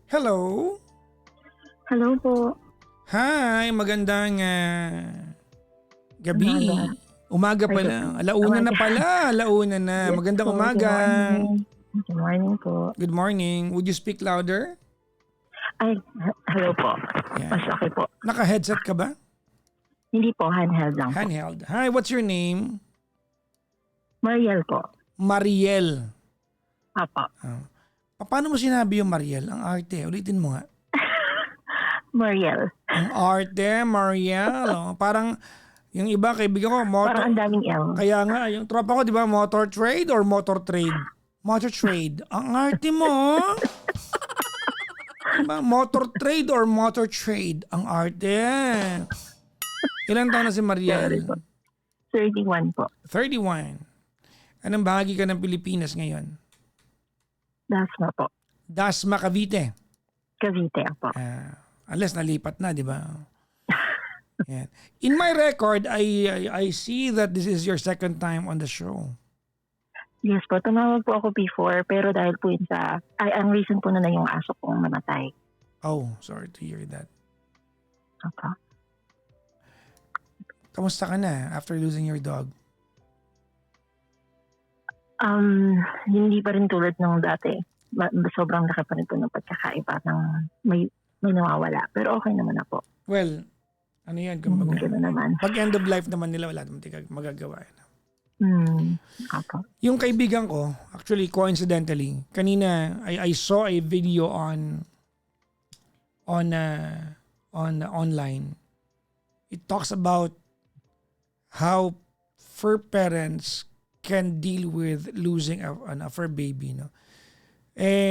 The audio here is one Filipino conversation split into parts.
Hello? Hello po. Hi, magandang gabi. Umaga Ay, pala. Alauna na umaga. pala. Alauna na. Yes Magandang po, good umaga. morning. Good morning po. Good morning. Would you speak louder? Ay, hello po. Yan. Mas okay po. Naka-headset ka ba? Hindi po, handheld lang po. Handheld. Hi, what's your name? Mariel po. Mariel. Apo. Paano mo sinabi yung Mariel? Ang arte. Ulitin mo nga. Mariel. Ang arte, Mariel. Oh, parang yung iba, kaibigan ko, Parang ang daming L. Kaya nga, yung tropa ko, di ba, motor trade or motor trade? Motor trade. Ang arte mo. Diba? Motor trade or motor trade? Ang arte. Ilan taon na si Mariel? 31 po. 31. Anong bahagi ka ng Pilipinas ngayon? Dasma po. Dasma, Cavite. Cavite po. Unless nalipat na, di ba? Yan. In my record, I see that this is your second time on the show. Yes po, tumawag po ako before pero dahil po yun sa, ang reason po na yung aso kong namatay. Oh, sorry to hear that. Opo. Kamusta ka na after losing your dog? Hindi pa rin tulad ng dati. Sobrang laki pa rin po ng pagkakaiba ng may nawawala. Pero okay naman na po. Well, ano yan? Naman. Pag end of life naman nila, wala naman magagawa. Apo. Yung kaibigan ko, actually coincidentally, kanina I saw a video on online. It talks about how fur parents can deal with losing a fur baby, no?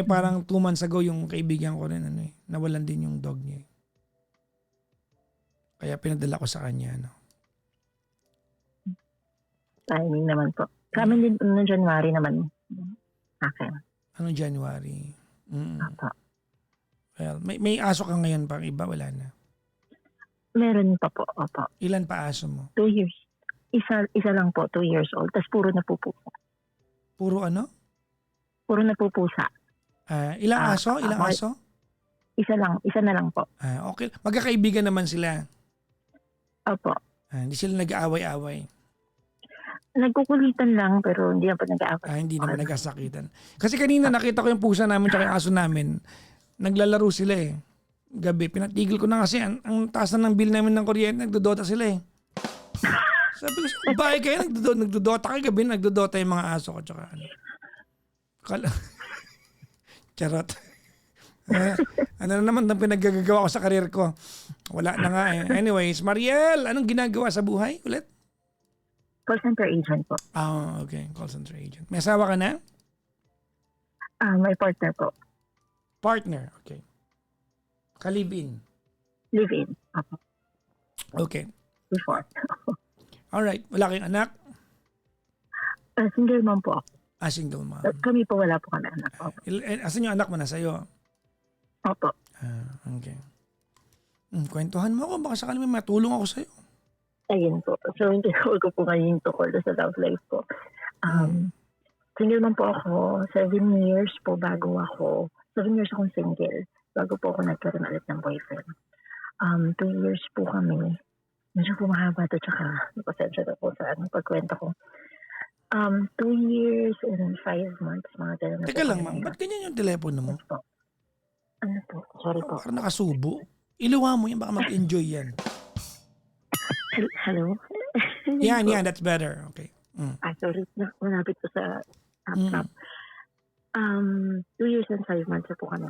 Parang 2 months ago yung kaibigan ko rin nawalan din yung dog niya. Kaya pinadala ko sa kanya, no. Timing naman po. Kami din noong January naman. Akin. Anong January? Apo. Well, may aso ka ngayon pang iba, wala na. Meron pa po. Opo. Ilan pa aso mo? 2 years. Isa lang po, 2 years old. Tapos puro napupusa. Puro ano? Puro napupusa. Ilang aso? Ilang aso? Isa na lang po. Okay. Magkakaibigan naman sila. Opo. Hindi sila nag-aaway-away. Nagkukulitan lang pero hindi na pa nag-aaway. Hindi naman nagkasakitan. Kasi kanina nakita ko yung pusa namin at yung aso namin. Naglalaro sila eh. Gabi. Pinatigil ko na kasi ang taas na ng bill namin ng kuryente. Nagdodota sila eh. Sabi ko, bahay kayo, nagdodota kayo gabi, nagdodota yung mga aso ko. Tsaka ano. Charot. Ano na naman ang pinaggagawa ko sa karir ko? Wala na nga eh. Anyways, Mariel, anong ginagawa sa buhay ulit? Call center agent po. Okay. Call center agent. May asawa ka na? May partner po. Partner, okay. Ka-live-in? Live-in. Opo. Okay. Before. Alright. Wala kayong anak? Single mom po ako. Single mom. Kami po wala po kami anak. Opo. Asan yung anak mo na sa'yo? Opo. Okay. Kwentuhan mo ako. Baka sakali may matulong ako sa'yo. Ayun po. So, yung tinawag ko po ngayon tungkol sa love life po. Single man po ako. 7 years po bago ako. 7 years akong single. Bago po ako nagkaroon ulit ng boyfriend. 2 years po kami. Medyo po mahaba ito. Tsaka napasensya na po sa pagkwento ko. 2 years and 5 months. Mga ganun na. Teka lang, ma'am. Ba't ganyan yung telepono mo? Ano po? Sorry po. Parang nakasubo. Iluwa mo yan. Baka mag-enjoy yan. Hello? Yan. That's better. Okay. Sorry. Malapit po sa laptop. 2 years and 5 months na po kami.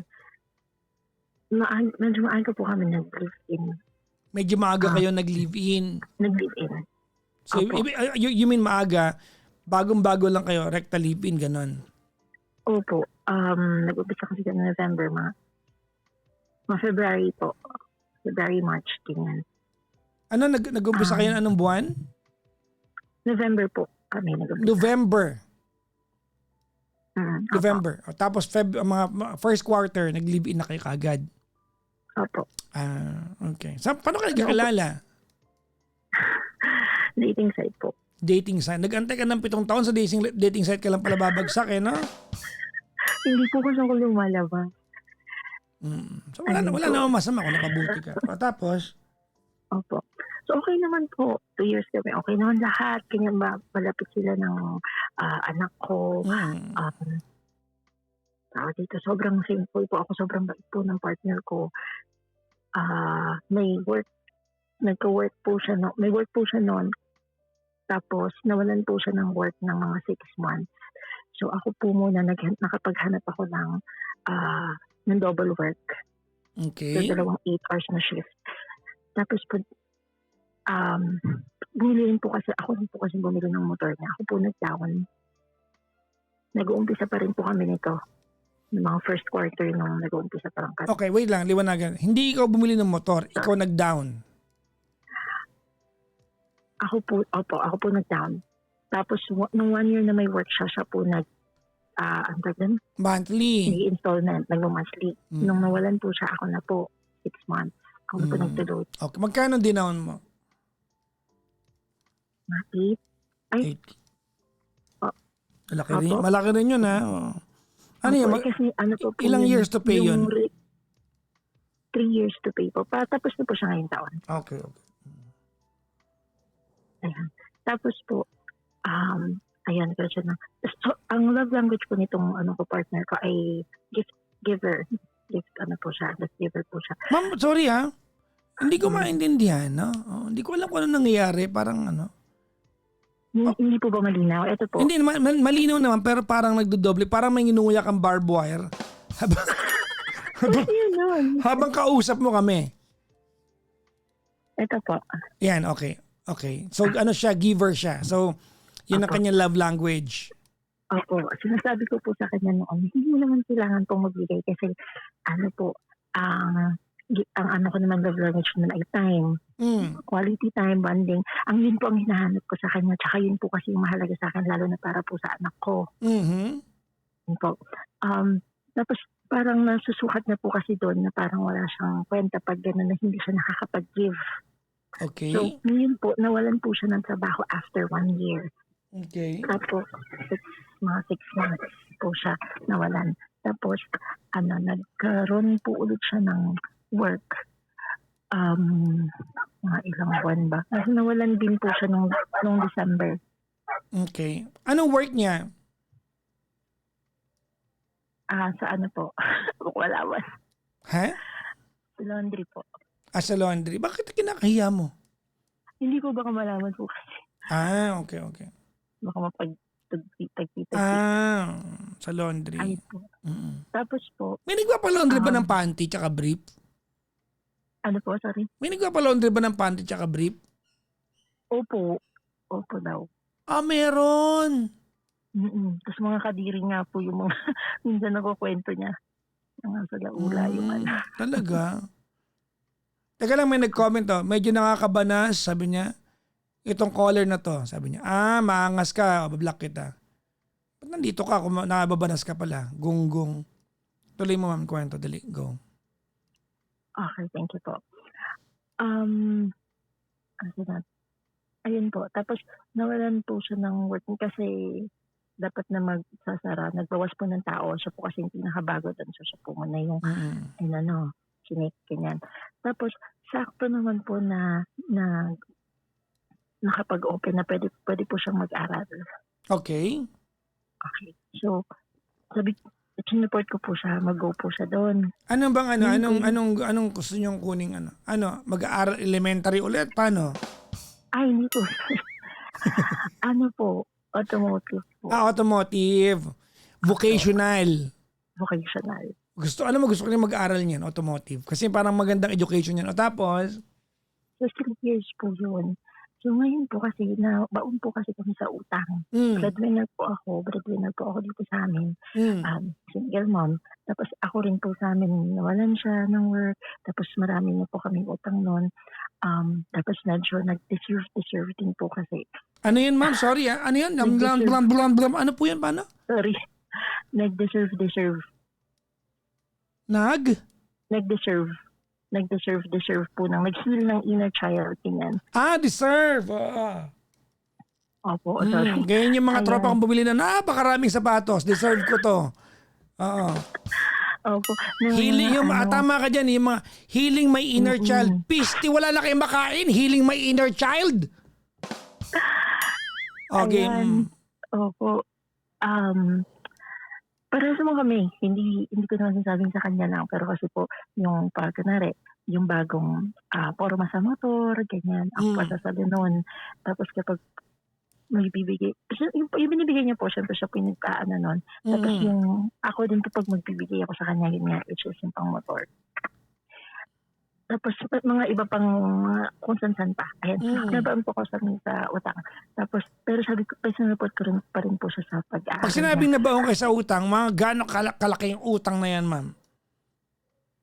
Medyo maaga po kami nag-live-in. Medyo maaga kayo nag-live-in. Nag-live-in. So, you mean maaga, bagong-bago lang kayo, recta live-in, ganon? Opo. Nag-umpisa kasi ng November, mga February po. February, March, ganyan. Ano, nag-umpisa kayo anong buwan? November po kami nag-umpisa. November. November. Opo. Tapos mga first quarter, nag-live-in na kayo kagad. Opo. Okay. Paano ka nagkakilala? Dating site po. Dating site. Nag-antay ka ng 7 taon sa dating site ka lang pala babagsak no? Hindi po kasi ako lumalabas. So wala namang masama kung nakabuti ka. Tapos? Opo. So okay naman po, 2 years kami, okay naman lahat, ganyan ba, malapit sila ng anak ko. Dito sobrang simple po ako, sobrang bait po ng partner ko. May work, nagka-work po siya, may work po siya noon. Tapos nawalan po siya ng work ng mga 6 months. So ako po muna nakapaghanap ako ng double work. Okay. So 2 8 hours na shift. Tapos po, bumili rin po kasi bumili ng motor niya. Ako po nag-down. Nag-uumpisa pa rin po kami nito. Mga first quarter nung nag-uumpisa pa lang kami. Okay, wait lang, liwanagan. Hindi ikaw bumili ng motor, ikaw nag-down. Ako po nag-down. Tapos nung 1 year na may work siya po Monthly. nag-installment, nag-monthly. Nung nawalan po siya, ako na po 6 months. Ako na po nagtuloy. Okay, magkano dinaon mo? 8. 8. Malaki rin yun, ha? Ano yun? Kasi po Ilang years to pay yun? 3 years to pay po. Tapos na po siya ngayong taon. Okay. Ayan. Tapos po, ayan, kasi na. So, ang love language po nitong partner ko ay gift giver. Gift giver po siya. Ma'am, sorry ha. Hindi ko maintindihan, no? Hindi ko alam kung ano nangyayari. Parang Hindi po ba malinaw? Ito po. Hindi, malinaw naman, pero parang nagdodoble. Parang may nginuya kang barbed wire. Habang kausap mo kami. Ito po. Yan, okay. So, siya, giver siya. So, yun ang kanyang love language. Opo. Sinasabi ko po sa kanya noon, hindi mo naman kailangan pong magbigay kasi ang ko naman love language naman ay time. Quality time, bonding. Ang yun po ang hinahanap ko sa kanya. Tsaka yun po kasi yung mahalaga sa akin, lalo na para po sa anak ko. Yun po. Tapos parang nasusukat na po kasi doon na parang wala siyang kwenta pag gano'n na hindi siya nakakapag-give. Okay. So, ngayon po, nawalan po siya ng trabaho after 1 year. Okay. Tapos, mga 6 months po siya nawalan. Tapos, nagkaroon po ulit siya ng work. Mga ilang buwan ba? Kasi nawalan din po siya nung December. Okay. Anong work niya? Sa po? Wala ba? Ha? Sa laundry po. Sa laundry. Bakit kinakahiya mo? Hindi ko baka malaman po kasi. Okay. Baka mapagtagpitag. Sa laundry. Ay po. Tapos po. May nagpapalaundry ba ng panty tsaka brief? Ano po, sorry? May nagpapalaundry ba ng panty tsaka brief? Opo daw. Meron. Tapos mga kadiri nga po yung mga minsan nakukwento niya. Sa laula yung Talaga? Teka lang, may nag-comment medyo nakakabanas, sabi niya. Itong caller na to, sabi niya. Maangas ka, bablock kita. Ba't nandito ka kung nakababanas ka pala? Gunggong. Tuloy mo ma'am, kwento, dali, go. Okay, thank you po. Ayun po. Tapos nawalan po siya ng work kasi dapat na magsasara. Nagbawas po ng tao. Siya po kasi yung pinakabago doon. So siya po muna yung sinik, ganyan. Tapos sakto naman po na nakapag-open na pwede po siyang mag-aral. Okay. So, sinuport ko po siya, mag-go po siya doon. Anong gusto niyong kuning mag-aaral elementary ulit? Paano? Ay, hindi po. Automotive po. Automotive. Vocational. Gusto ko niya mag-aaral niyan, automotive. Kasi parang magandang education niyan. Tapos? So, 3 years po yun. So, ngayon po kasi, baon po kasi kami sa utang. Breadwinner po ako dito sa amin. Single mom. Tapos ako rin po sa amin, nawalan siya ng work. Tapos marami na po kami utang noon. Tapos medyo nag-deserve din po kasi. Ano yun ma'am? Sorry Ano yun? Ano po yun? Paano? Sorry. Nag-deserve. Nag-deserve po nag-heal ng inner child. Tingnan. Deserve. Opo, sorry. Ganyan yung mga tropa kong bumili na napakaraming sapatos. Deserve ko to. Opo, na Healing yung, ano, tama ka dyan, yung mga healing my inner child. mm. Pisti, wala na kayong makain. Healing my inner child. Okay. Ayan, opo. Um, Parehas naman kami. Hindi ko naman sinasabing sa kanya lang, pero kasi po yung kunwari, yung bagong, porma sa motor, ganyan, ako pa Mm. sasali nun. Tapos kapag may bibigay kasi yung binibigay niya po siyempre siya po yung nag-aano nun. Tapos Mm. yung ako din kapag magbibigay ako sa kanya, yun nga, which is yung pang-motor. Tapos mga iba pang mga kung san-san pa, ayan. Mm. Nabaan po ako sa utang. Tapos pero sabi ko, sinuport ko rin pa rin po siya sa Pag pag-aaral niya. sinabing nabaon kayo sa utang, mga gaano kalaki yung utang na yan, ma'am?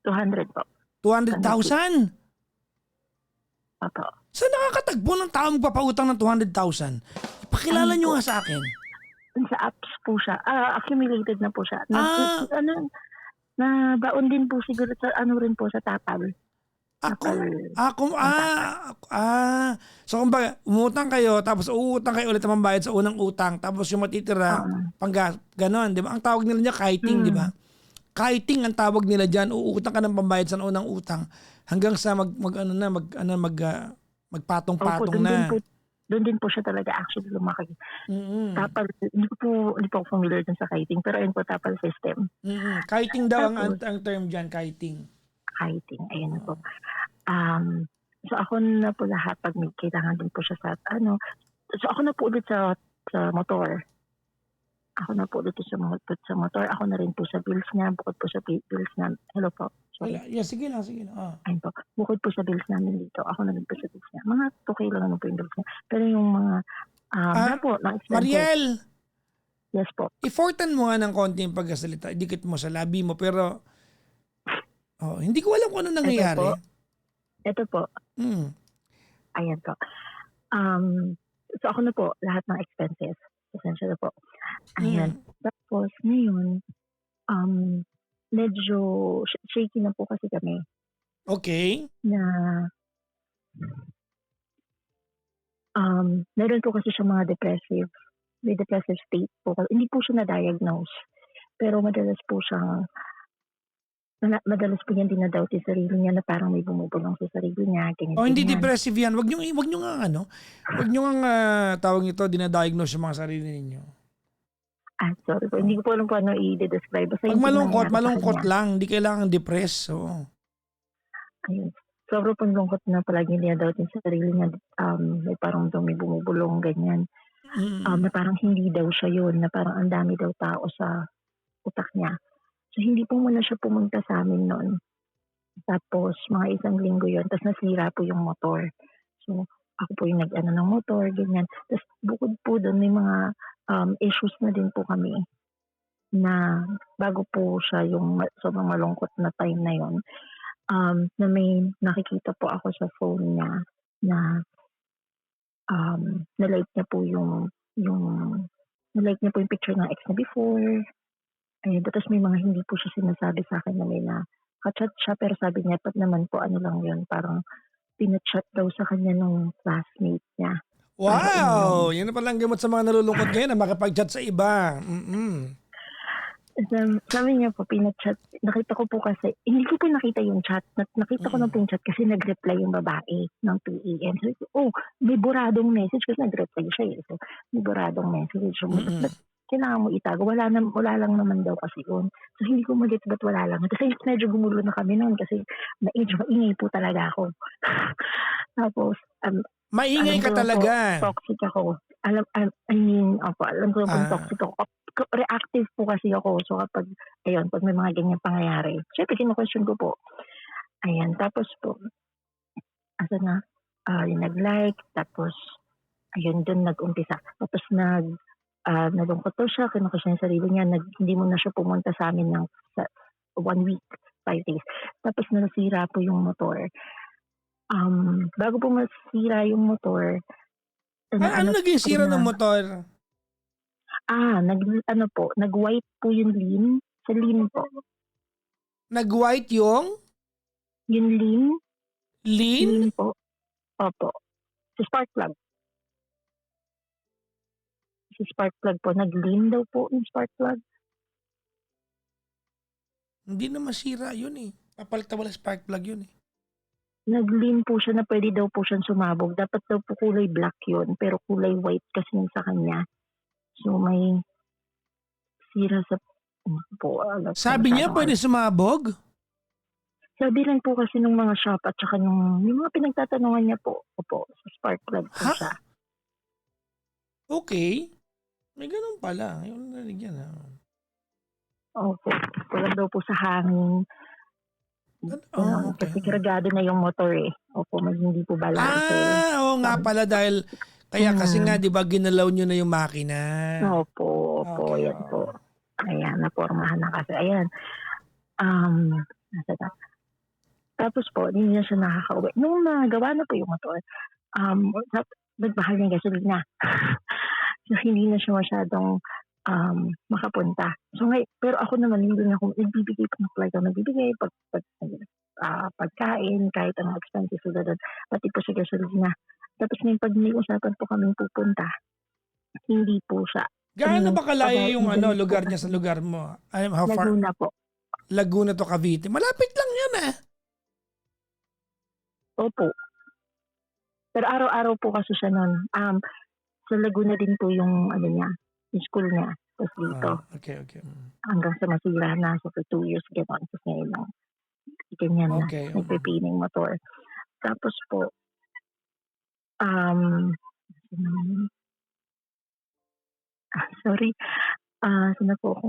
200 po. 200,000? Opo. Saan nakakatagpo ng tao magpapautang ng 200,000? Ipakilala Ano nyo po? nga sa akin. Sa apps po siya. Accumulated na po siya. Ah. Na baon din po siguro sa ano rin po sa Tapal. So kumbaga, umutang kayo, tapos uutang kayo ulit ang pambayad sa unang utang, tapos yung matitira, panggas, ganon, di ba? Ang tawag nila niya, kiting, di ba? Kiting ang tawag nila dyan, uutang ka ng pambayad sa unang utang, hanggang sa magpatong-patong na. Doon din po siya talaga actually lumaki. Mm-mm. Tapal, hindi po ako familiar dun sa kiting, pero ayun po, Tapal system. Mm-mm. Kiting daw ang Tapos, term dyan, kiting. kiting, ayun na po. So ako na po lahat pag may kailangan din po siya sa so ako na po ulit sa motor. Ako na po ulit sa motor. Ako na rin po sa bills niya, bukod po sa bills na, hello po. Sorry. Yeah, sige lang. Ayun po. Bukod po sa bills namin dito, ako na rin po sa bills niya. Mga 2K lang naman po yung bills niya. Pero yung mga, po, na expenses. Mariel! Yes po. Ifortan mo nga ng konti yung pagkasalita. Dikit mo sa labi mo, pero hindi ko alam kung ano nangyayari. Ito po. Ayan po. So ako na po, lahat ng expenses. Essential na po. Ayan. Tapos ngayon, medyo shaky na po kasi kami. Okay. Na meron po kasi siya mga may depressive state po. Hindi po siya na-diagnose. Pero madalas po niyang dinadoubt yung sarili niya na parang may bumubulong sa sarili niya. Hindi depressive yan. Wag nyo nga tawag ito, dinadiagnose yung mga sarili ninyo. Sorry po. Hindi ko po alam kung ano i-describe. Pag malungkot lang. Hindi kailangan depress. So. Ayun. Sobrang pong lungkot na palagi dinadoubt yung sarili niya. May parang daw may bumubulong, ganyan. Na parang hindi daw siya yun. Na parang ang dami daw tao sa utak niya. So, hindi po muna siya pumunta sa amin noon. Tapos, mga 1 linggo yun. Tapos, nasira po yung motor. So, ako po yung nag-ano ng motor, ganyan. Tapos, bukod po doon, may mga issues na din po kami na bago po siya yung sobrang malungkot na time na yun. Na may nakikita po ako sa phone niya na na-like niya po yung na-like niya po yung picture ng ex na before. Ayun, tapos may mga hindi po siya sinasabi sa akin na may ka-chat siya, pero sabi niya, pat naman po, ano lang yun, parang pinachat daw sa kanya ng classmate niya. Wow! Yan na palang gamot sa mga nalulungkot ngayon na makipag-chat sa iba. Sabi niya po, pinachat, nakita ko po kasi, hindi ko po nakita yung chat, nakita ko na po yung chat kasi nag-reply yung babae ng 2 a.m. So, may buradong message kasi nag-reply siya eh. So, may buradong message. So, kailangan mo itago. Wala lang naman daw kasi yun. So, hindi ko mag-get ba't wala lang. Kasi medyo gumulo na kami noon kasi maingay po talaga ako. Tapos, maingay ka talaga. Toxic ako. Alam ko yung toxic ako. Reactive po kasi ako. So, pag may mga ganyan pangyayari, syempre, kinu-question ko po. Ayan. Tapos po, yung nag-like, tapos, ayun, dun nag-umpisa. Tapos, nalungkot po siya, kinuha siya yung sarili niya, hindi mo na siya pumunta sa amin ng 1 week, 5 days. Tapos nasira po yung motor. Bago po masira yung motor, ano naging sira ng motor? Nag-white po yung lean. Sa lean po. Nag-white yung? Yung lean. Lean? Lean po. Opo. Sa spark plug. Si spark plug po. Nag-lean daw po yung spark plug. Hindi na masira yun eh. Papalitan mo lang spark plug yun eh. Nag-lean po siya na pwede daw po siyang sumabog. Dapat daw po kulay black yun, pero kulay white kasi yung sa kanya. So may sira sa po, alam ko Sabi niya masyadong pwede sumabog? sabi rin po kasi nung mga shop at saka yung mga pinagtatanungan niya po, opo, sa spark plug po Ha? siya. Okay. May ganun pala. Yung narinig yan ha. Opo, tulad daw po sa hangin. Ganun. Okay. Kasi kargado na yung motor eh. Opo, mas hindi po balanse. Oo nga pala dahil kaya kasi nga 'di ba ginalaw niyo na yung makina. Opo, Okay. yan po. Ayan, napormahan na kasi. Ayan. Nasa na. Tapos po, hindi na siya nakakauwi. Nung nagawa na po yung motor, nagmahal ng gasolina. So, hindi na siya masyadong makapunta. So, pero ako naman, hindi na ako nagbibigay pa ng flight. Nagbibigay pagkain, kahit anong expenses sila doon. Pati po sa gasolina. Tapos ngayon, pag may usapan po kaming pupunta, hindi po siya. Gaano ba kalayo yung lugar po niya sa kasi. lugar mo? How far? Laguna po. Laguna to Cavite. Malapit lang 'yan ah. Opo. Pero araw-araw po kasi siya nun. Sa Laguna din po yung niya, yung school niya. Tapos dito, Okay. hanggang sa masira na. So for 2 years, gano'n. Tapos ngayon lang, ganyan na. Okay. Nagpipining motor. Tapos po, um, sorry, saan na po ako?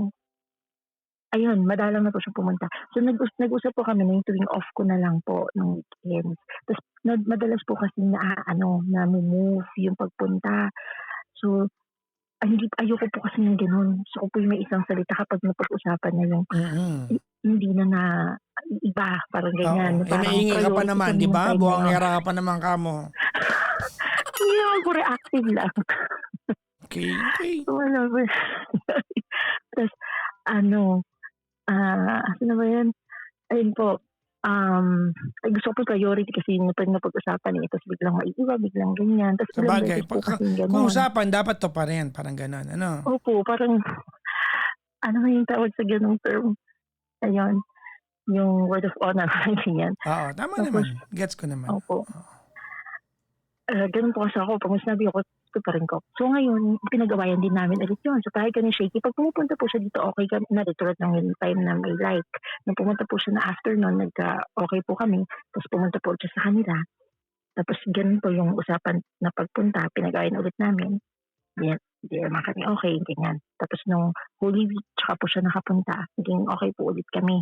Ayun, madalang na po siya pumunta. So nag-usap po kami na yung tuwing off ko na lang po ng weekends. Tapos madalas po kasi na-move yung pagpunta. So, ayoko po kasi ng ganun. So, kung po yung may isang salita kapag napag-usapan na yung hindi na iba, parang ganyan. Oo. May ingay ka pa naman, di ba? Buhangera ka pa naman kamo. Hindi naman po reactive lang. Okay. Wala ba? Tapos, na ba yan? Ayun po, gusto ko po priority kasi yung napag-usapan tapos biglang maiiwa, biglang ganyan. Tapos Sa ilang bagay, beses po kasi ganun. kung usapan, dapat to pa rin. Parang gano'n, Opo, parang, ba yung tawag sa ganung term? Ayun, yung word of honor, ganyan. Oo, tama Tapos, naman. Gets ko naman. Opo. Ganun po kasi ako, pag sinabi ako, ito pa rin ko. So ngayon, pinagawayan din namin ulit yun. So kahit ganun shaky, pag pumupunta po siya dito, okay kami na tulad ng yung time na may like. Nung pumunta po siya na afternoon, okay po kami. Tapos pumunta po siya sa kanila. Tapos ganun po yung usapan na pagpunta, pinagawayan ulit namin. Hindi naman kami okay, ganyan. Tapos nung Holy Week, tsaka po siya nakapunta. Naging okay po ulit kami.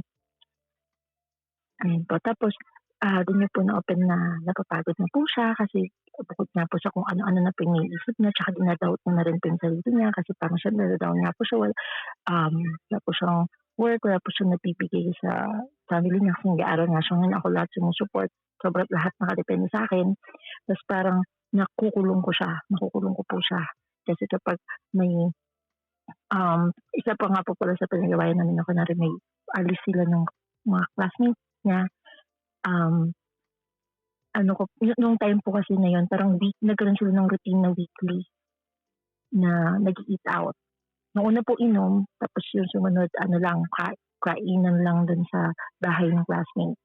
Ayun po. Tapos, doon niya po na-open na napapagod na po siya kasi bukod nga po sa kung ano-ano na po yung iniisip niya, tsaka dinadoubt niya na rin po yung sarili niya kasi parang siya nadadown nga po siya, wala po siyang work, wala po siyang nabibigay sa family niya kasi nag-aaral nga siya ngayon, ako lahat sumusupport, sobrang lahat nakadepende sa akin. Tapos parang nakukulong ko po siya kasi kapag may isa pa nga po pala sa pinagawayan namin ako na rin may alis sila ng mga classmates niya. Nung time po kasi na yun, parang nagkaroon sila ng routine na weekly na nag-eat out. Nung una po inom, tapos yung sumunod, kainan lang dun sa bahay ng classmate.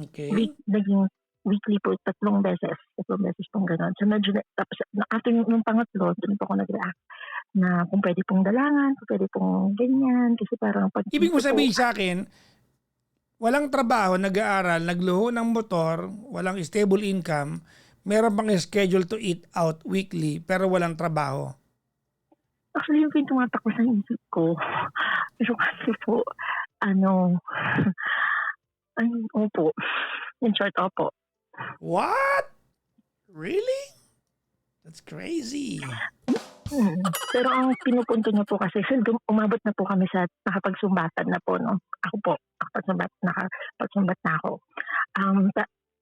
Okay. Naging weekly po, tatlong beses pong gano'n. So tapos after yung pangatlo, dun po ako nag-react na kung pwede pong dalangan, kung pwede pong ganyan, kasi parang pag... Ibig mo sabihin sa akin, walang trabaho, nag-aaral, nagluho ng motor, walang stable income, meron pang schedule to eat out weekly, pero walang trabaho. Actually, yung tumatakbo sa isip ko, pero kasi po, opo. In short, opo. What? Really? That's crazy. Pero ang pinupunto niya po kasi, umabot na po kami sa nakapagsumbatan na po, no? Ako po, nakapagsunbat na ako.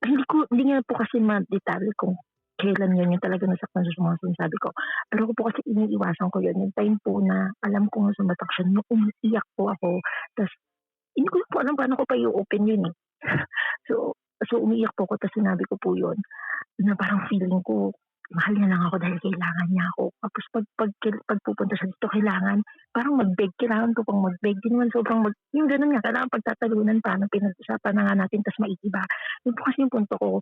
Hindi nga po kasi ma-detalye kung kailan yun yung talaga nasaktan sa mga sinasabi ko. Pero ko po kasi iniiwasan ko yun. Yung time po na alam ko nga sumbatak siya, nung umiiyak po ako. Tapos, hindi ko po alam paano ko pa i-open yun eh. So umiiyak po ko, tapos sinabi ko po yun, na parang feeling ko, mahal niya lang ako dahil kailangan niya ako. Tapos pag pupunta siya dito, kailangan, parang mag-beg, kailangan ko pang mag-beg. Di naman sobrang yung ganun nga, kailangan pagtatalunan pa, nung pinag-usapan na nga natin, tas maiiba. Yun po kasi yung punto ko.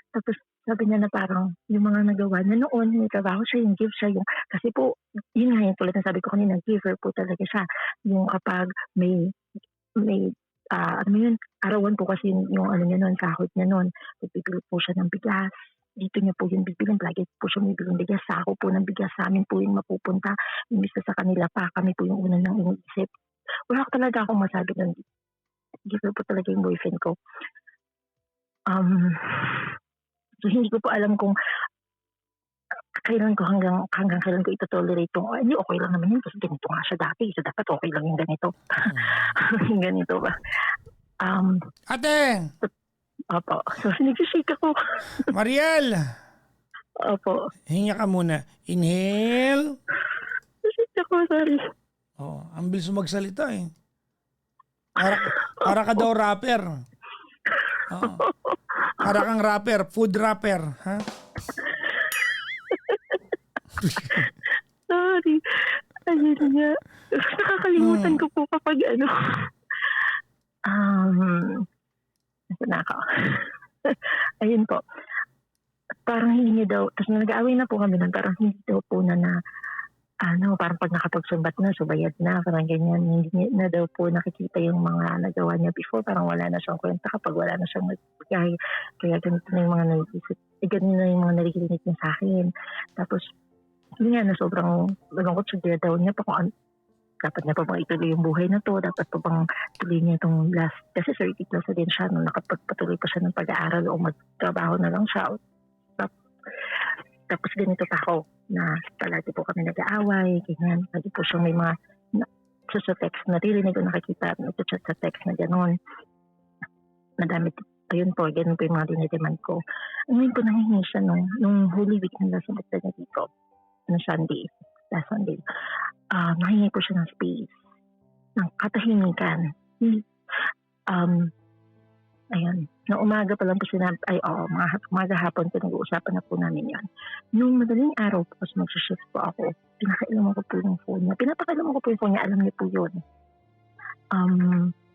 Tapos sabi niya na parang yung mga nagawa niya noon, may trabaho siya, yung give siya, yung, kasi po, yun nga yung tulad na sabi ko kanina, giver po talaga siya. Yung kapag may ano yun, arawan po kasi yung ano niya noon, sahod niya noon, bibili po siya ng bigas, dito niya po yung bibilin, lagi po siya bibiling bigas, sako po ng bigas sa amin po yung mapupunta, imbis na sa kanila pa, kami po yung unang nang iniisip. Wala talaga akong masabi nun, giver po talaga yung boyfriend ko. So hindi ko po alam kung kailan ko hanggang kailan ko ito-tolerate tong, hindi okay lang naman yun kasi ganito nga siya dati, so dapat okay lang yung ganito. Yung ganito ba? Ate! Opo. So, nagsishake ako. Mariel! Opo. Hinga ka muna. Inhale. Nagsishake ako, sorry. Oh, ang bilis mo magsalita eh. Para ka daw rapper. Oo. Para kang rapper, food rapper, ha? Sorry. Ayun nga. Nakakalimutan ko po kapag ano. Nasa na ako. Ayun po. Parang hindi niya daw, tapos nag-aaway na po kami nun, parang hindi daw po na parang pag nakapagsumbat na, subayad na, parang ganyan. Hindi niya na daw po nakikita yung mga nagawa niya before, parang wala na siyang kwenta kapag wala na siyang nagbigay. Kaya ganito na yung mga nag-isip, ganito na yung mga narinig niya sa akin. Tapos, yun nga na sobrang malungkot siya daw niya pa kung dapat niya pa bang ituloy yung buhay na to, dapat pa bang tuloy niya itong last, kasi 30 plus na din siya nung nakapagpatuloy pa siya ng pag-aaral o magtrabaho na lang siya. Tapos ganito pa ako na palagi po kami nag-aaway, ganyan, lagi po siyang may mga sa text, naririnig o nakikita, nag-chat sa text na gano'n. Madami, ayun po, ganun po yung mga dinidemand ko. Ngayon po nangihingi siya nung Holy Week na nasa basta niya dito, na Sunday, last Sunday. Nahingi po siya ng space, ng katahimikan. Ayun, na umaga pa lang po umaga hapon po nag-uusapan na po namin yan. Nung madaling araw po, kasi mag-shift po ako, pinakailaman ko po yung phone niya. Pinapakailaman ko po yung phone niya, alam niyo po yun.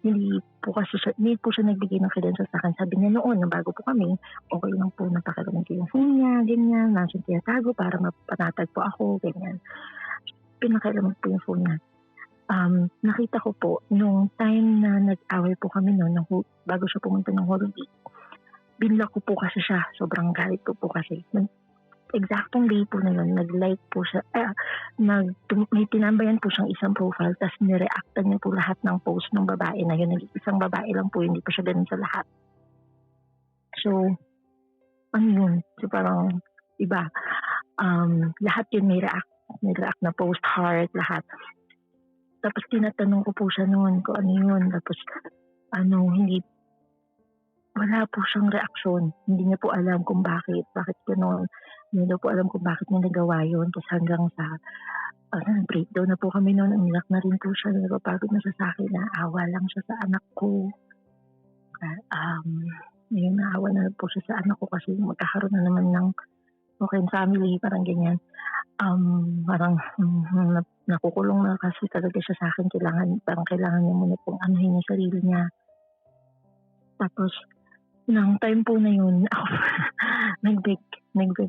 Hindi po siya nagbigay ng credentials sa akin. Sabi niya noon, bago po kami, okay lang po, napakailaman ko yung phone niya, ganyan, nasa tinatago para mapanatag po ako, ganyan. Pinakailaman po yung phone niya. Nakita ko po, nung time na nag-away po kami noon, bago siya pumunta ng holiday, binlock ko po kasi siya, sobrang galit ko po kasi. Exactong day po na yun, nag-like po siya, may tinambayan po siyang isang profile, tapos nireactan niya po lahat ng post ng babae na yun, isang babae lang po, hindi po siya ganun sa lahat. So, ano yun? So parang, iba, lahat yun may react na post, heart, lahat. Tapos tinatanong ko po siya noon kung ano yun. Tapos wala po siyang reaksyon. Hindi niya po alam kung bakit gano'n. Hindi niya po alam kung bakit niya nagawa yun. Tapos hanggang sa breakdown na po kami noon. Umiyak na rin po siya. Napapagod na siya sa akin. Naawa lang siya sa anak ko. Ngayon naawa na po siya sa anak ko kasi magkakaroon na naman ng family, parang ganyan. Parang nakukulong na kasi talaga siya sa akin. Kailangan niya muna pong anuhin yung sarili niya. Tapos, nang time po na yun, ako nag-break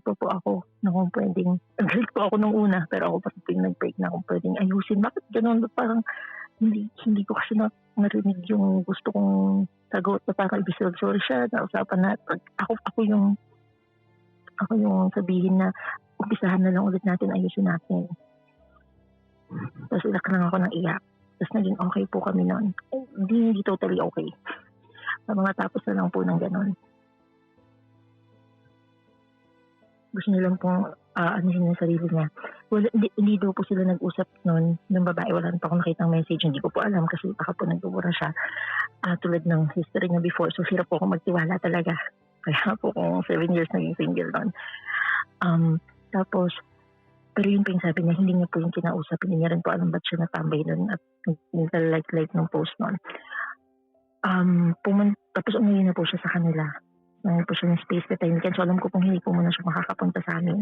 po ako na kung pwedeng, nag-break po ako nung una, pero ako pa yung nag-break na kung pwedeng ayusin. Bakit gano'n? Parang hindi ko kasi narinig yung gusto kong sagot na parang ibig-sorry siya, na usapan na, ako yung sabihin na umpisahan na lang ulit natin, ayusin natin. Tapos iyak lang ako ng iyak. Tapos naging okay po kami noon. Hindi totally okay. Mga tapos na lang po ng gano'n. Gusto niya lang pong anuhin yung sarili niya. Hindi daw po sila nag-usap noon. Nung babae, wala pa akong nakitang message. Hindi ko po alam kasi baka po nagbubura siya. Tulad ng history niya before. So hirap po akong magtiwala talaga. Kaya po kung 7 years naging single noon. Tapos, pero yun po yung sabi niya, hindi niya po yung kinausap. Hindi niya rin po alam ba't siya natambay doon at nag-like ng post noon. Tapos umuwi na po siya sa kanila. Mayroon po siya ng space na tahimikan. So alam ko pong hindi po muna siya makakapunta sa amin.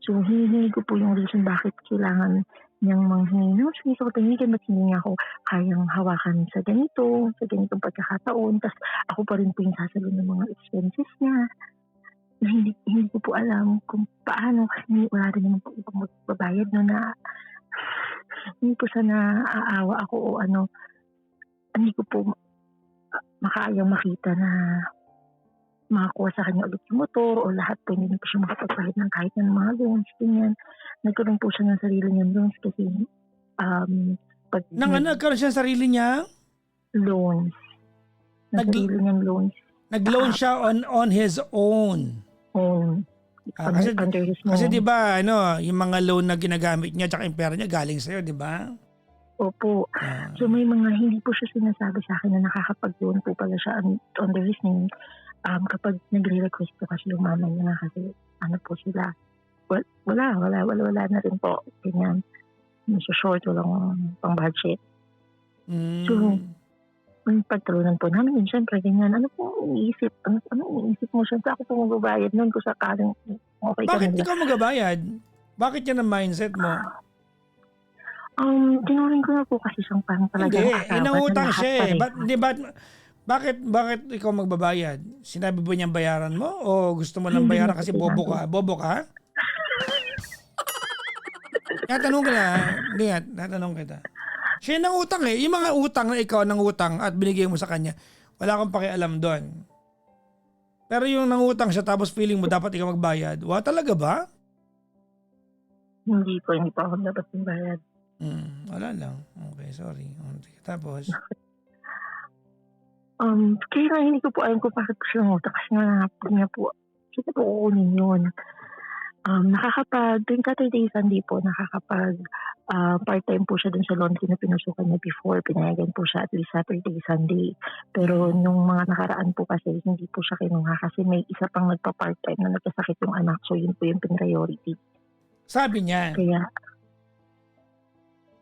So hinihingi ko po yung reason bakit kailangan niyang manghingi ng space o tahimikan. Ba't hindi niya ako kayang hawakan sa ganitong pagkakataon. Tapos ako pa rin po yung sasalo ng mga expenses niya. Na hindi ko po alam kung paano kasi wala rin naman po ibang magbabayad no na hindi po sana aawa ako o ano. Hindi ko po makaayang makita na makakuha sa kanya ulit yung motor o lahat po hindi po siya makapagpahit ng kahit ng mga loans, ganyan. Nagkaroon po siya ng sarili niyang loans kasi pag Nagkaroon siya ng sarili niya? Loans. Sarili niyang loans. Nag-loan siya on his own. Under his Kasi 'di ba yung mga loan na ginagamit niya tsaka yung pera niya galing sa iyo, 'di ba? Opo. So may mga hindi po siya sinasabi sa akin na nakakapag-loan po pala siya under his name. Kapag nagre-request po kasi yung mama niya kasi po sila. Wala na rin po. Ganyan. So short, walang pang budget. So, yung pagtalunan po namin yun, syempre, ganyan. Ano po iniisip? Ano iniisip mo siya? Ako po magbabayad nun kung sakaling okay ka. Bakit ikaw magbabayad? Bakit yan ang mindset mo? Tinuring ko na po kasi siyang parang talaga. Hindi, inangutang siya eh. Bakit ikaw magbabayad? Sinabi ba niyang bayaran mo? O gusto mo lang bayaran kasi bobo ka? Bobo ka? Tatanong ka na. Hindi nga, tatanong kita. Siya nang utang eh. Yung mga utang na ikaw nang utang at binigay mo sa kanya, wala kang pakialam doon. Pero yung nangutang siya tapos feeling mo dapat ikaw magbayad, talaga ba? Hindi po ako dapat magbayad. Wala lang. Okay, sorry. Tapos? Kaya nga hindi ko po alam kung bakit po siya ngutang kasi nga niya po, siya po kukunin yun. Tuwing Saturday, Sunday po, part-time po siya dun sa laundry na pinusukan niya before. Pinayagan po siya at least Saturday, Sunday. Pero nung mga nakaraan po kasi, hindi po siya kinuha kasi may isa pang nagpa-part-time na nagkasakit yung anak. So yun po yung priority. Sabi niya? Kaya,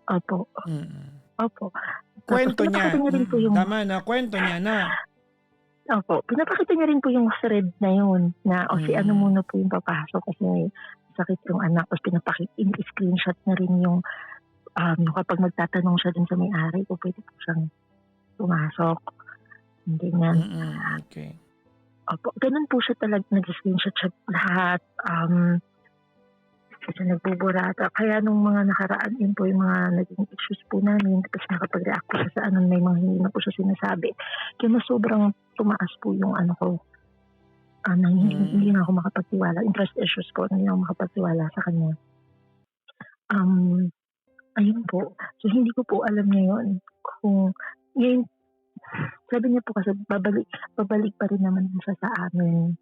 opo. Opo. Kwento niya. Tama na, kwento niya na. Opo. Pinapakita niya rin po yung thread na yun na si ano muna po yung papasok kasi may sakit yung anak. Tapos in-screenshot na rin yung kapag magtatanong siya dun sa may-ari kung pwede po siyang pumasok. Hindi niya. Okay. Opo. Ganun po siya talaga. Nag-screenshot siya lahat. Kasi nagbuburata. Kaya nung mga nakaraan yun po yung mga naging issues po namin. Tapos nakapag-react po siya sa may mga hindi na po siya sinasabi. Kaya mas sobrang tumaas po yung ko. Hindi na ako makapagtiwala. Interest issues ko. Hindi na ako makapagtiwala sa kanya. Ayun po. So hindi ko po alam ngayon kung ngayon, sabi niya po kasi babalik pa rin naman siya sa amin.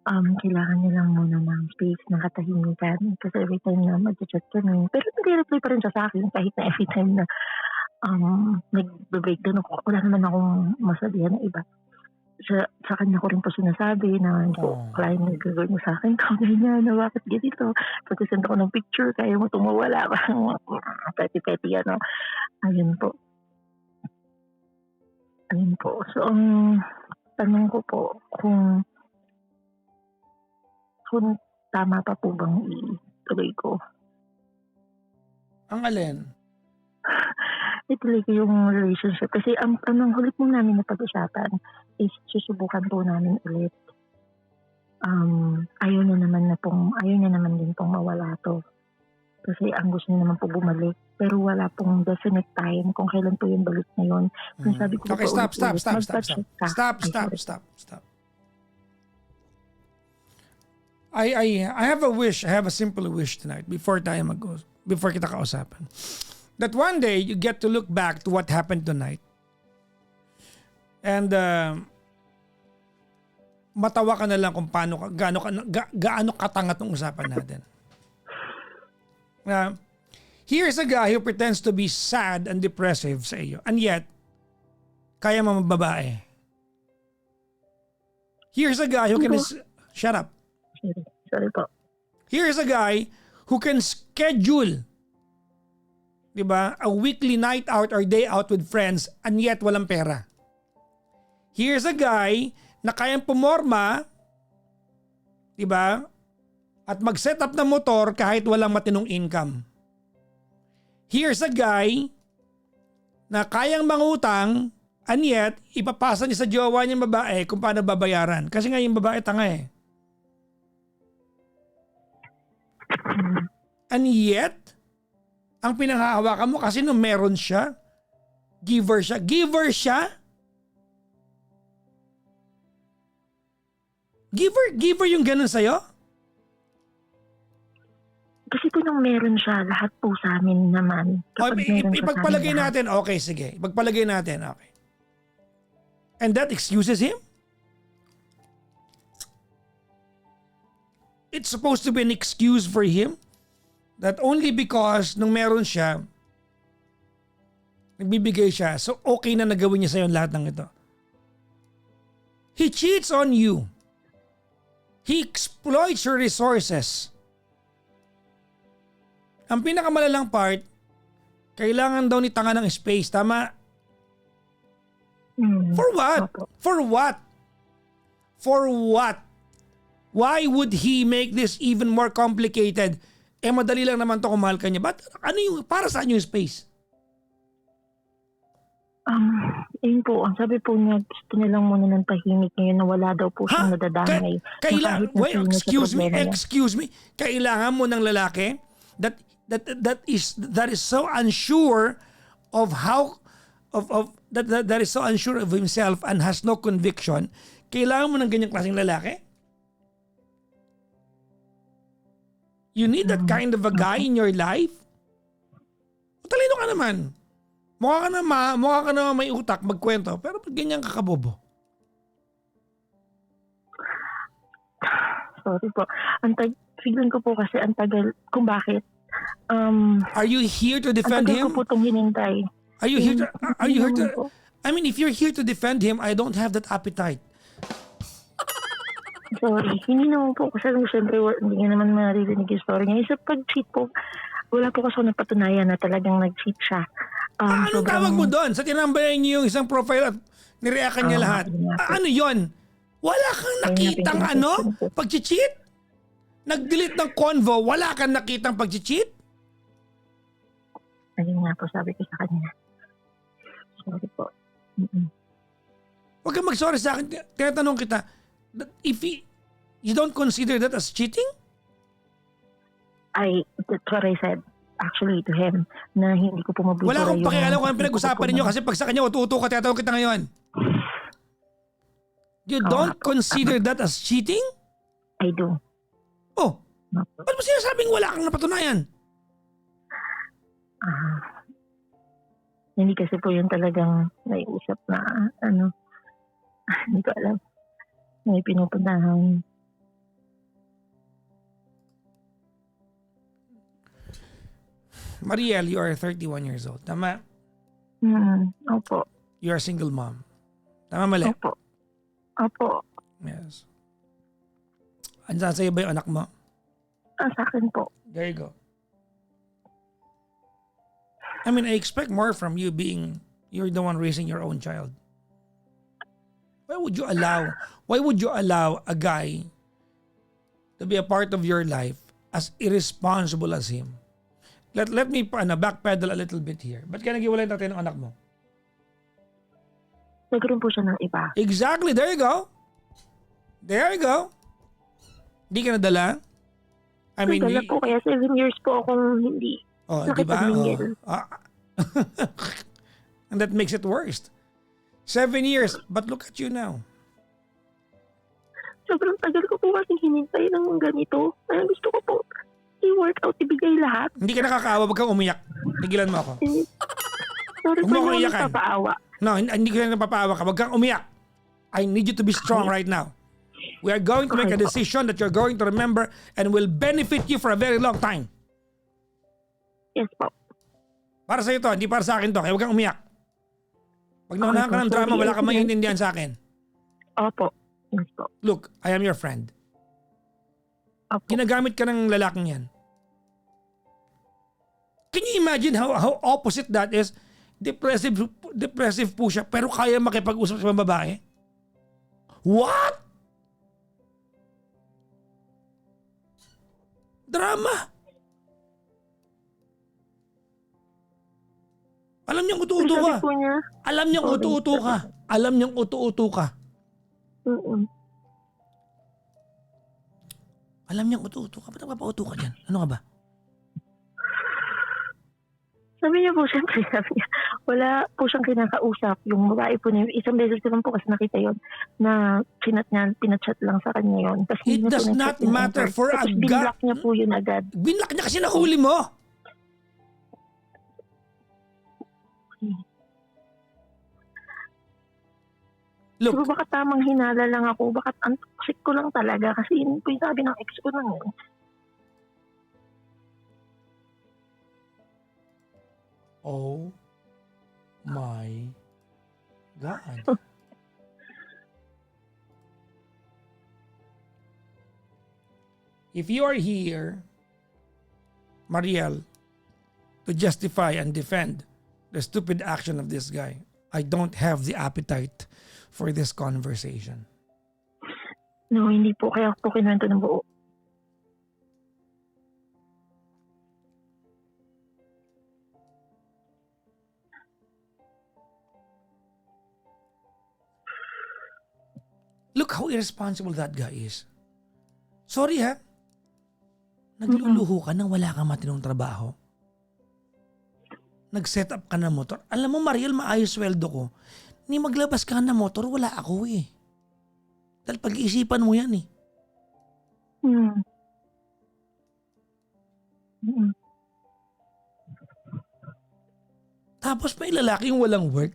Kailangan niya lang muna ng space, ng katahimikan. Kasi every time na mag-chat kami. Pero nag-reply pa rin siya sa akin kahit na every time na nag-breakdown ako. Wala naman akong masabihan na iba. Sa kanya ko rin po sinasabi na client nag-gagawin mo sa akin. Ganyan na bakit ganito. Pag-send ako ng picture, kaya mo tumawala. Peti-peti ano. Ayun po. So, ang tanong ko po kung tama pa po bang ituloy ko? Ang alin? Ituloy ko yung relationship. Kasi ang huli po namin na pag-usapan is susubukan po namin ulit. Ayaw niya naman din pong mawala to. Kasi ang gusto niya naman po bumalik. Pero wala pong definite time kung kailan po yung balik na yun. Sabi ko okay, stop. I have a wish. I have a simple wish tonight before kita kausapan. That one day you get to look back to what happened tonight. And matawa ka na lang kung gaano katanga tong usapan natin. Here's a guy who pretends to be sad and depressive sa iyo. And yet, kaya mamababae. Here's a guy who can... Shut up. Sorry po. Here's a guy who can schedule, diba, a weekly night out or day out with friends and yet walang pera. Here's a guy na kayang pumorma, 'di ba? At mag-set up ng motor kahit walang matinong income. Here's a guy na kayang mangutang and yet ipapasa niya sa jowa niyang babae kung paano babayaran. Kasi nga yung babae tanga eh. And yet, ang pinanghahawakan mo kasi nung meron siya, giver siya. Giver yung ganun sa'yo? Kasi po nung meron siya, lahat po sa amin naman. O, Kapag meron siya sa ipagpalagay amin lahat. natin, okay sige. Ipagpalagay natin, okay. And that excuses him? It's supposed to be an excuse for him that only because nung meron siya, nagbibigay siya, so okay na nagawin niya sa'yo lahat ng ito. He cheats on you. He exploits your resources. Ang pinakamalalang part, kailangan daw ni tanga ng space, tama? For what? Opo. For what? For what? Why would he make this even more complicated? Eh madali lang naman to kung mahal ka niya. Ano yung, para saan yung space? Ayun po, ang sabi po niya, gusto niya lang muna ng tahimik ngayon na wala daw po siyang nadadamay. Excuse me. Kailangan mo ng lalaki that is so unsure of how that is so unsure of himself and has no conviction. Kailangan mo ng ganyang klaseng lalaki? You need that kind of a guy in your life? Talino ka naman. Mukha ka na may utak magkwento, pero pag ganyan ka kabobo. Sorry po. Feeling ko po kasi ang tagal kung bakit. Are you here to Ang defend tagal him? ko po itong hinintay. Are you here to po. I mean, if you're here to defend him, I don't have that appetite. Sorry. Hindi naman po kasi siyempre hindi nga naman maririnig yung story niya. Sa pag-cheat po, wala po kasi napatunayan na talagang nag-cheat siya. Anong tawag mo doon? Sa tinambayan niyo yung isang profile at nireakan niya lahat. Ano yon? Wala kang nakitang pag-cheat? Nag-delete ng convo, wala kang nakitang pag-cheat? Ayun nga po, sabi ko sa kanya. Sorry po. Huwag kang mag-sorry sa akin. Tinatanong kita, if you don't consider that as cheating? That's what I said actually to him na hindi ko po mabibigay. Wala akong pakialam kung anong pinag-usapan ninyo kasi pag sa kanya ututo ka, tinatanong kita ngayon. You don't consider that as cheating? I do. Oh, ba't mo sinasabing wala kang napatunayan? Hindi kasi po yun talagang naiusap na hindi ko alam. May pinupuntahan. Mariel, you are 31 years old. Tama? Opo. You are a single mom. Tama, mali? Opo. Yes. Andiyan sa'yo ba yung anak mo? Sa akin po. There you go. I mean, I expect more from you being you're the one raising your own child. Why would you allow a guy to be a part of your life as irresponsible as him? Let me backpedal a little bit here. Ba't ka nag-iwalay natin ng anak mo? Nagkaroon po siya ng iba. Exactly. There you go. There you go. Hindi ka nadala? I mean, Nadala po kaya 7 years po akong hindi nakipagmingle. And that makes it worse. 7 years. But look at you now. Sobrang tagal ko po kasi hinintay ng ganito. Kaya gusto ko po i-workout, ibigay lahat. Hindi ka nakakaawa, wag kang umiyak. Tigilan mo ako. Sorry Huwag po, mo akong hindi iyakan. napapaawa. No, hindi ko na napapaawa ka. Wag kang umiyak. I need you to be strong right now. We are going to make a decision that you're going to remember and will benefit you for a very long time. Yes po. Para sa ito, hindi para sa akin to. Kaya wag kang umiyak. Pag naunahan ka ng drama, wala kang maintindihan sa akin. Opo. Yes po. Look, I am your friend. Opo. Ginagamit ka ng lalaking yan. Can you imagine how opposite that is? Depressive po siya pero kaya makipag-usap sa mga babae? What? Drama. Alam niyang utu-utu Sabi ka. po niya, Alam niyang sorry. utu-utu ka. Alam niyang utu-utu ka. Mm-mm. Alam niyang utu-utu ka. Ba't nagpapauto ka dyan? Ano ka ba? Sabi niya po, syempre, sabi niya, wala po siyang kinakausap. Yung babae po niya, isang beses ko lang po kasi nakita yon na chinat niya, pinachat lang sa kanya yon. Tapos It hindi niya po does na-chat not yung matter answer. for a Tapos guy. binlock niya po yun agad. Binlock niya kasi nahuli mo. Look, Siguro baka tamang hinala lang ako, baka ang toxic ko lang talaga kasi yun po yung sabi ng ex ko lang yun. oh my God. If you are here, Mariel, to justify and defend the stupid action of this guy, I don't have the appetite for this conversation. No, hindi po. Kaya po kinuwento ng buo. Look how irresponsible that guy is. Sorry ha. Nagluluho ka nang wala kang matinong trabaho. Nag-set up ka ng motor. Alam mo, Mariel, maayos sweldo ko. Ni maglabas ka ng motor, wala ako eh. Dahil pag-iisipan mo yan eh. Hmm. Mm. Tapos may lalaki yung walang work.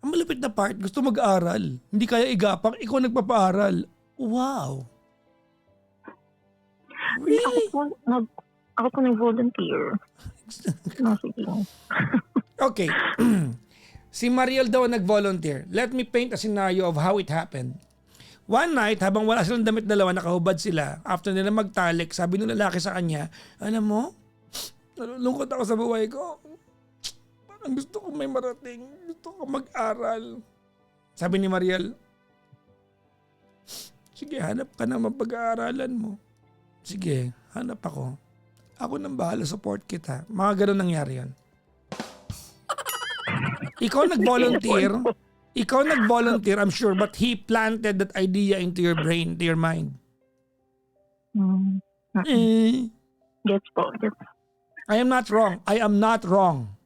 Ang malupit na part, gusto mag-aral. Hindi kaya igapang, ikaw nagpapaaral. Wow. Really? Ako po nag-volunteer. No, sige. Okay. Si Mariel daw nag-volunteer. Let me paint a scenario of how it happened. One night, habang wala silang damit dalawa, nakahubad sila. After nila magtalik, sabi ng lalaki sa kanya, alam mo, nalulungkot ako sa buhay ko. Parang gusto ko may marating. Gusto ko mag-aral. Sabi ni Mariel, sige, hanap ka naman pag-aaralan mo. Sige, hanap ako. Ako nang bahala, support kita. Mga ganun nangyari yan. Ikaw nag-volunteer. Ikaw nag-volunteer, I'm sure, but he planted that idea into your brain, to your mind. Hmm. Gets po. Gets. I am not wrong. I am not wrong.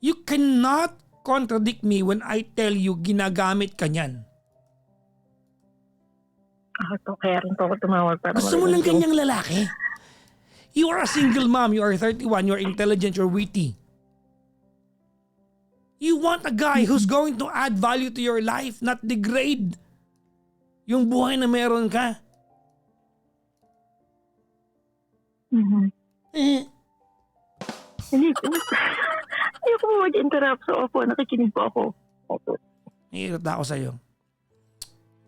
You cannot contradict me when I tell you ginagamit ka niyan. Ako to, kaya rin po ako tumawag para Gusto mo lang marinig yung- ganyang lalaki? You are a single mom. You are 31. You are intelligent. You're witty. You want a guy who's going to add value to your life, not degrade yung buhay na meron ka. Mhm. Eh, Hindi ako po mag-interrupt. So, opo, nakikinig po ako. Opo. naiirita ako sa'yo.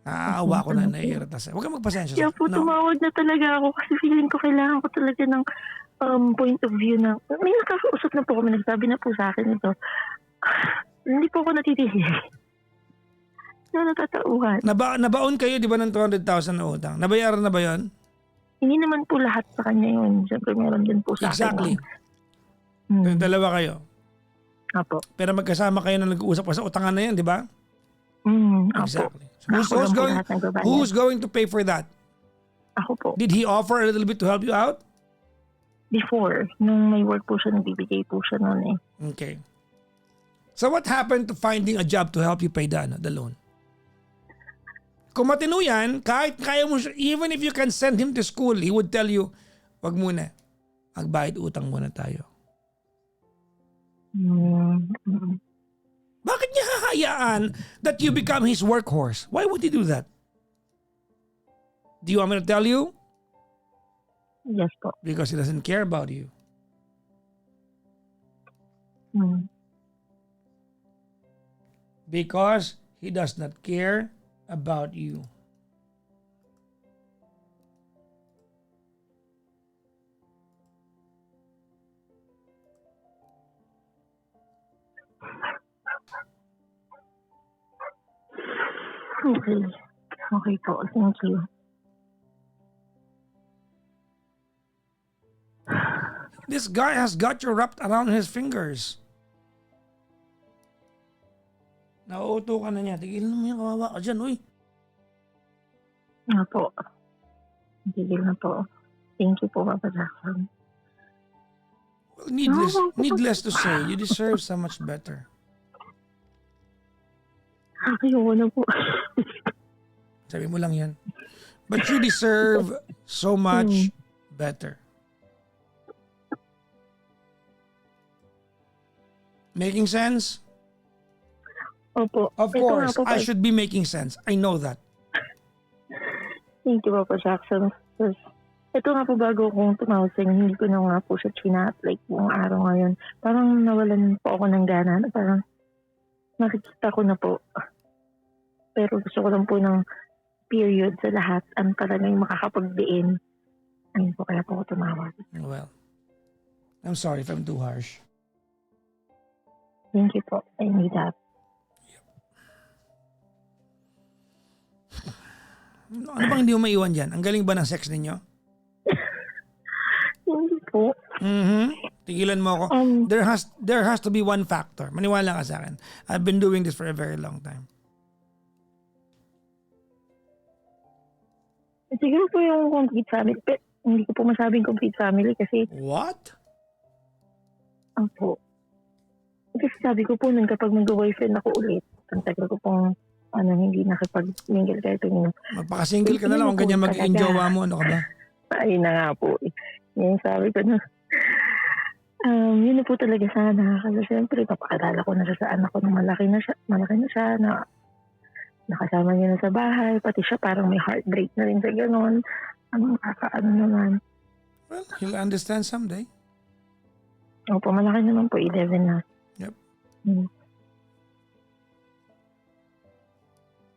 Naaawa ko na naiirita sa'yo. Huwag kang magpasensya. Kaya po tumawag na talaga ako kasi feeling ko kailangan ko talaga ng point of view na may nakakausap na po kami, nagsabi na po sa akin ito. Hindi po ako natitigil. Natatauhan. Nabaon kayo, di ba, ng 200,000 na utang? Nabayaran na ba yon? Hindi naman po lahat sa kanya yun. Siyempre meron din po sa Exactly. akin. Hmm. Dalawa kayo. Apo. Pero magkasama kayo na nag-uusap pa sa utangan na yan, di ba? Apo. Exactly. Ako lang po lahat ng gabayan. Who's going to pay for that? Ako po. Did he offer a little bit to help you out? Before, nung may work po siya, nagbibigay po siya noon eh. Okay. So what happened to finding a job to help you pay the loan? Kung matino yan, kahit kaya mo siya, even if you can send him to school, he would tell you, wag muna, magbayad utang muna tayo. Bakit niya hahayaan that you become his workhorse? Why would he do that? Do you want me to tell you? Yes po. Because he doesn't care about you. Because he does not care about you. Okay. Okay po. Thank you. This guy has got you wrapped around his fingers. Nauuto ka na niya. Tigilan mo yan, kawawa ka dyan, uy. Nga po. Tigil na po. Thank you po, Papa Jackson. Well, needless to say, you deserve so much better. Ayoko na po. Sabi mo lang yan. But you deserve so much better. Making sense? Opo. Of Ito course, nga po, I should be making sense. I know that. Thank you, Papa Jackson. Ito nga po bago kong tumawag sa inyo, hindi ko na nga po siya chinat like buong araw ngayon. Parang nawalan po ako ng gana. Parang nakikita ko na po. Pero gusto ko lang po ng period sa lahat. Ang talagang makakapagdiin. Ayun po, kaya po ako tumawag. Well, I'm sorry if I'm too harsh. Thank you po. I need that. Ano bang hindi mo maiwan dyan? Ang galing ba ng sex ninyo? Hindi po. Tigilan mo ako. There has to be one factor. Maniwala ka sa akin. I've been doing this for a very long time. Siguro po yung complete family. Pero hindi ko po masabing complete family kasi What? po. Kasi sabi ko po nun kapag mag-boyfriend ako ulit, ang tagal ko pong hindi nakipag-mingle kahit yung Magpaka-single ka na lang kung ganyan mag-in jowa mo. Ano ka ba? Ay na nga po. Yung sabi ko na, yun na po talaga sana. Kasi siyempre, papakilala ko na siya sa anak ko nung malaki na siya, na nakasama niya na sa bahay. Pati siya parang may heartbreak na rin sa gano'n. Nakakaano naman. Well, he'll understand someday. Opo, malaki naman po, 11 na. Yep.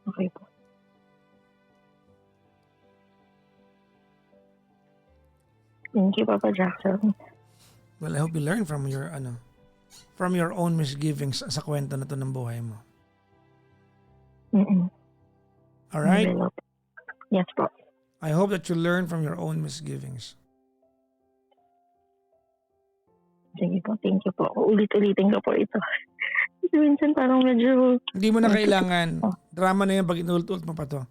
Okay po. Thank you, Papa Jackson. Well, I hope you learn from your own misgivings sa kwento na to ng buhay mo. All right? Yes po. I hope that you learn from your own misgivings. Sige po, thank you po. Ulit-ulitin ko po ito. Minsan parang medyo... Hindi mo na kailangan. Drama na yan pag inulit-ulit mo pa to.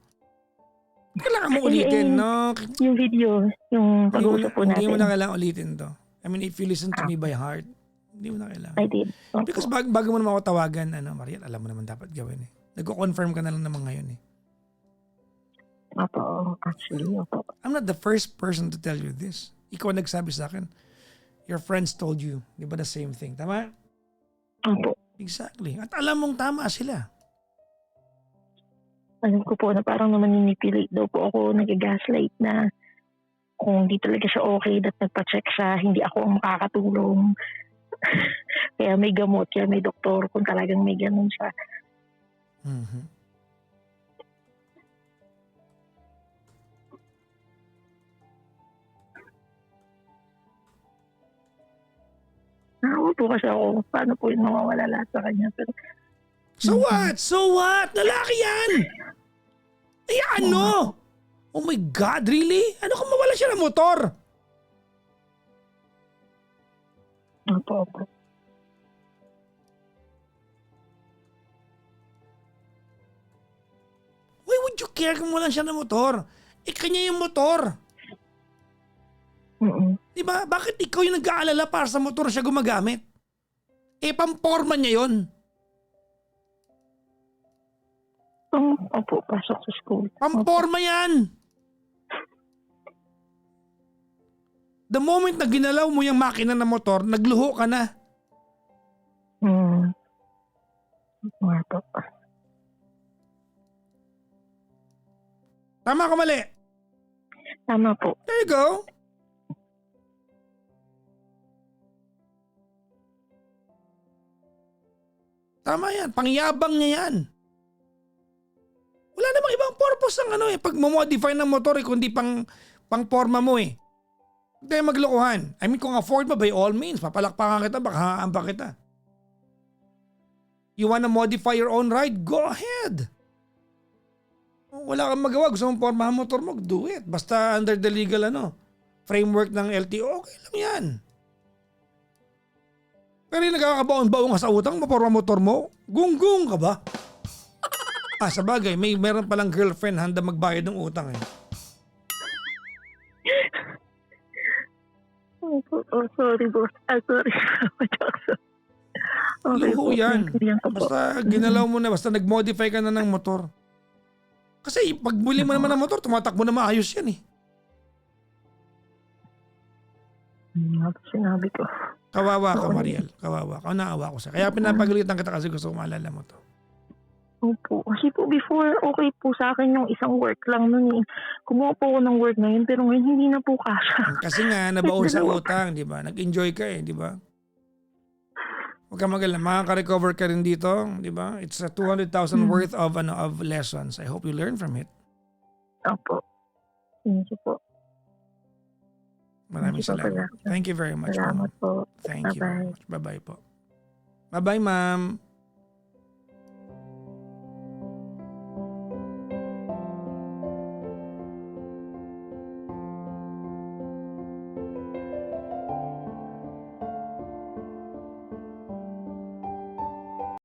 Kailangan mo ulitin, no? Yung video, yung pag-uusap po natin. Hindi mo na kailangan ulitin to. I mean, if you listen to me by heart, hindi mo na kailangan. I did. Opo. Because bago mo naman ako tawagan, Mariel, alam mo naman dapat gawin eh. Nagko-confirm ka na lang naman ngayon eh. Opo, actually, opo. I'm not the first person to tell you this. Ikaw ang nagsabi sa akin. Your friends told you, di ba the same thing? Tama? Opo. Exactly. At alam mong tama sila. Alam ko po na parang naman manipulate daw po ako, nag-gaslight na kung hindi talaga siya okay, that nagpa-check siya, hindi ako ang makakatulong. Kaya may gamot, kaya may doktor kung talagang may ganun siya. Nakawa po kasi ako, paano po yung mawawala lahat sa kanya. Pero, So what? So what? Lalaki yan! Ay ano? Oh my God, really? Ano kung mawala siya ng motor? opo. Why would you care kung wala siya ng motor? Kanya yung motor. Diba? Bakit ikaw yung nag-aalala para sa motor siya gumagamit? Pamporma niya yon. Opo, pasok sa school. Pamporma yan. The moment na ginalaw mo yung makina ng motor, nagluho ka na. Nga po. Tama ka mali? Tama po. There you go. Tama yan. Pangyabang niya yan. Wala namang ibang purpose ng pag modify ng motor kundi pang forma mo eh. Hindi tayo maglokohan. I mean, kung afford mo, by all means, papalakpakan kita, baka haampa kita. You wanna modify your own ride? Go ahead. Wala kang magawa. Gusto mong pormahan motor mo, do it. Basta under the legal framework ng LTO, okay lang yan. Pero yung nagkakabaon-baon ka sa utang, maporma motor mo, gung-gung ka ba? Sa bagay, meron palang girlfriend handa magbayad ng utang eh. Sorry boss. Sorry. Okay Luho po. yan. Naintindihan ko po. Basta ginalaw mo na, basta nag-modify ka na ng motor. Kasi pag buli mo naman ng motor, tumatakbo na maayos yan eh. Sinabi ko. Kawawa ka, Mariel. Kawawa ka. Naawa ko sa. Kaya pinapagalitan kita kasi gusto ko maalala mo to. Opo. Kasi po before, okay po sa akin yung isang work lang nun eh. Kumuha po ako ng work ngayon, pero ngayon hindi na po kasha. Kasi nga, nabaon sa utang, di ba? Nag-enjoy ka eh, di ba? Huwag ka magalang. Makaka-recover ka rin dito, di ba? It's a 200,000 worth of lessons. I hope you learn from it. Opo. Thank you po. Maraming Thank you po salamat. pala. Thank you very much, Salamat ma'am. po. Thank you very Bye-bye. much. Bye-bye po. Bye-bye, ma'am.